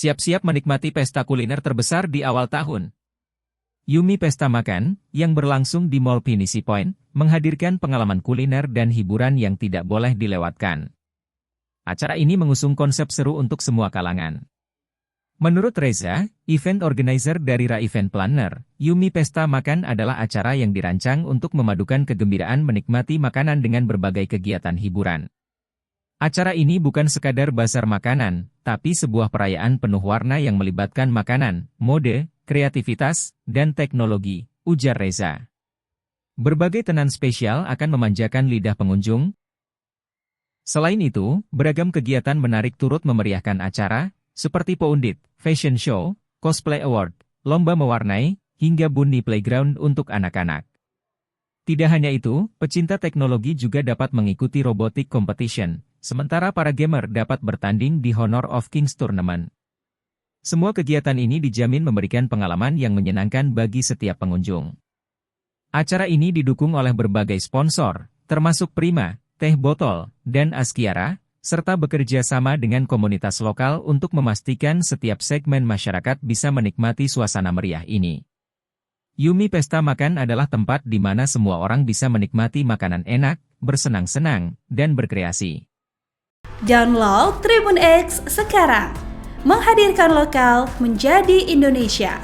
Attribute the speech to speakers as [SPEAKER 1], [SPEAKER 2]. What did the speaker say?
[SPEAKER 1] Siap-siap menikmati pesta kuliner terbesar di awal tahun. Yumi Pesta Makan, yang berlangsung di Mall Pinisi Point, menghadirkan pengalaman kuliner dan hiburan yang tidak boleh dilewatkan. Acara ini mengusung konsep seru untuk semua kalangan. Menurut Reza, event organizer dari Ra Event Planner, Yumi Pesta Makan adalah acara yang dirancang untuk memadukan kegembiraan menikmati makanan dengan berbagai kegiatan hiburan. Acara ini bukan sekadar bazar makanan, tapi sebuah perayaan penuh warna yang melibatkan makanan, mode, kreativitas, dan teknologi, ujar Reza. Berbagai tenan spesial akan memanjakan lidah pengunjung. Selain itu, beragam kegiatan menarik turut memeriahkan acara, seperti Poundit, Fashion Show, Cosplay Award, lomba mewarnai, hingga Bunny Playground untuk anak-anak. Tidak hanya itu, pecinta teknologi juga dapat mengikuti robotic competition, sementara para gamer dapat bertanding di Honor of Kings Tournament. Semua kegiatan ini dijamin memberikan pengalaman yang menyenangkan bagi setiap pengunjung. Acara ini didukung oleh berbagai sponsor, termasuk Prima, Teh Botol, dan Askiara, serta bekerja sama dengan komunitas lokal untuk memastikan setiap segmen masyarakat bisa menikmati suasana meriah ini. Yumi Pesta Makan adalah tempat di mana semua orang bisa menikmati makanan enak, bersenang-senang, dan berkreasi.
[SPEAKER 2] Download Tribun X sekarang, menghadirkan lokal menjadi Indonesia.